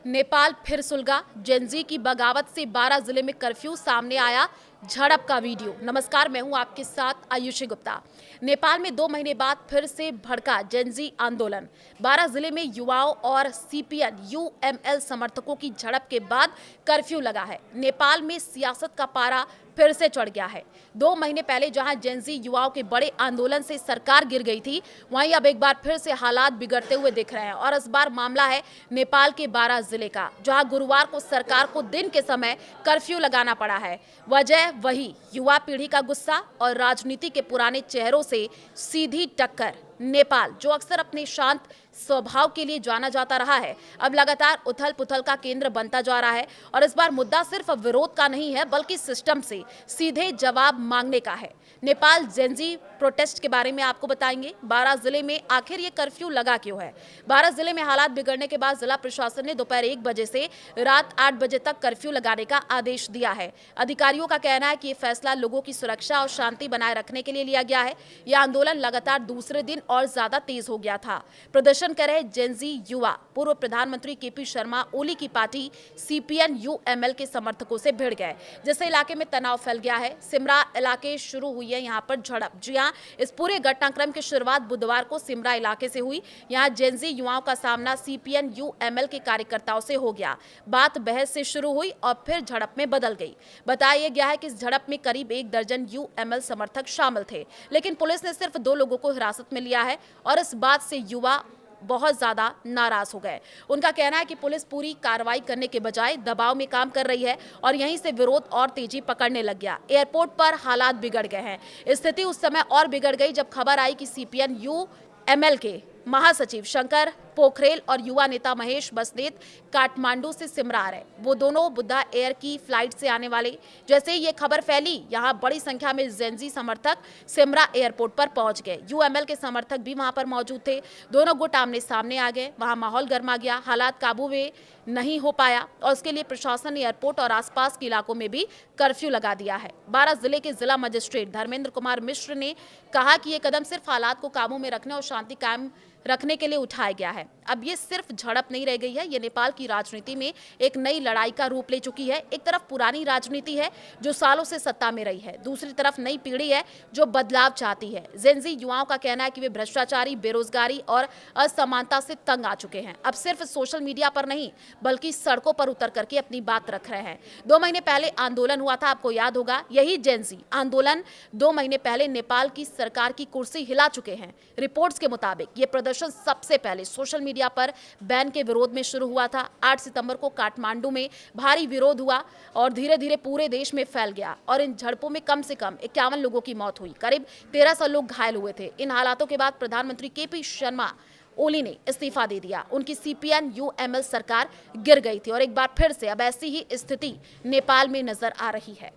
नेपाल फिर सुलगा, जेनजी की बगावत से 12 जिले में कर्फ्यू, सामने आया झड़प का वीडियो। नमस्कार, मैं हूं आपके साथ आयुषी गुप्ता। नेपाल में 2 महीने बाद फिर से भड़का जेनजी आंदोलन। 12 जिले में युवाओं और सीपीएन यूएमएल समर्थकों की झड़प के बाद कर्फ्यू लगा है। नेपाल में सियासत का पारा फिर से चढ़ गया है। 2 महीने पहले जहां जेनजी युवाओं के बड़े आंदोलन से सरकार गिर गई थी, वहीं अब एक बार फिर से हालात बिगड़ते हुए दिख रहे हैं और इस बार मामला है नेपाल के 12 जिले का, जहां गुरुवार को सरकार को दिन के समय कर्फ्यू लगाना पड़ा है। वजह वही युवा पीढ़ी का गुस्सा और राजनीति के पुराने चेहरों से सीधी टक्कर। नेपाल, जो अक्सर अपने शांत स्वभाव के लिए जाना जाता रहा है, अब लगातार उथल पुथल का केंद्र बनता जा रहा है और इस बार मुद्दा सिर्फ विरोध का नहीं है, बल्कि सिस्टम से सीधे जवाब मांगने का है। नेपाल जेनजी प्रोटेस्ट के बारे में आपको बताएंगे। 12 जिले में आखिर ये कर्फ्यू लगा क्यों है? 12 जिले में हालात बिगड़ने के बाद जिला प्रशासन ने दोपहर 1 बजे से रात 8 बजे तक कर्फ्यू लगाने का आदेश दिया है। अधिकारियों का कहना है कि ये फैसला लोगों की सुरक्षा और शांति बनाए रखने के लिए लिया गया है। यह आंदोलन लगातार दूसरे दिन और ज्यादा तेज हो गया था। प्रदर्शन कर रहे जेनजी युवा पूर्व प्रधानमंत्री केपी शर्मा ओली की पार्टी सीपीएन यूएमएल के समर्थकों से भिड़ गए, जिससे इलाके में तनाव फैल गया है। सिमरा इलाके शुरू हुई है यहाँ पर झड़प। जी हां, इस पूरे घटनाक्रम की शुरुआत बुधवार को सिमरा इलाके से हुई। यहाँ जेनजी युवाओं का सामना सीपीएन यूएमएल के कार्यकर्ताओं से हो गया। बात बहस से शुरू हुई और फिर झड़प में बदल गई। बताया गया है कि इस झड़प में करीब 1 दर्जन यूएमएल समर्थक शामिल थे, लेकिन पुलिस ने सिर्फ 2 लोगों को हिरासत में लिया है और इस बात से युवा बहुत ज्यादा नाराज हो गए। उनका कहना है कि पुलिस पूरी कार्रवाई करने के बजाय दबाव में काम कर रही है और यहीं से विरोध और तेजी पकड़ने लग गया। एयरपोर्ट पर हालात बिगड़ गए हैं। स्थिति उस समय और बिगड़ गई जब खबर आई कि सीपीएन यूएमएल के महासचिव शंकर पोखरेल और युवा नेता महेश बसनेत काठमांडू से सिमरा आ रहे। वो दोनों बुद्धा एयर की फ्लाइट से आने वाले। जैसे ही ये खबर फैली, यहाँ बड़ी संख्या में जेनजी समर्थक सिमरा एयरपोर्ट पर पहुंच गए। यूएमएल के समर्थक भी वहां पर मौजूद थे। दोनों गुट आमने सामने आ गए। वहां माहौल गर्मा गया। हालात काबू में नहीं हो पाया और उसके लिए प्रशासन ने एयरपोर्ट और आसपास के इलाकों में भी कर्फ्यू लगा दिया है। 12 जिले के जिला मजिस्ट्रेट धर्मेंद्र कुमार मिश्र ने कहा कि ये कदम सिर्फ हालात को काबू में रखने और शांति कायम रखने के लिए उठाया गया है। अब ये सिर्फ झड़प नहीं रह गई है, ये नेपाल की राजनीति में एक नई लड़ाई का रूप ले चुकी है। एक तरफ पुरानी राजनीति है जो सालों से सत्ता में रही है, दूसरी तरफ नई पीढ़ी है जो बदलाव चाहती है। जेनजी युवाओं का कहना है कि वे भ्रष्टाचारी, बेरोजगारी और असमानता से तंग आ चुके हैं। अब सिर्फ सोशल मीडिया पर नहीं, बल्कि सड़कों पर उतर करके अपनी बात रख रहे हैं। 2 महीने पहले आंदोलन हुआ था, आपको याद होगा। यही जेनजी आंदोलन 2 महीने पहले नेपाल की सरकार की कुर्सी हिला चुके हैं। रिपोर्ट्स के मुताबिक ये प्रदर्शन सबसे पहले सोशल मीडिया पर बैन के विरोध में शुरू हुआ था। 8 सितंबर को काठमांडू में भारी विरोध हुआ और धीरे धीरे पूरे देश में फैल गया और इन झड़पों में कम से कम 51 लोगों की मौत हुई। करीब 1300 लोग घायल हुए थे। इन हालातों के बाद प्रधानमंत्री केपी शर्मा ओली ने इस्तीफा दे दिया। उनकी सीपीएन यूएमएल सरकार गिर गई थी और एक बार फिर से अब ऐसी ही स्थिति नेपाल में नजर आ रही है।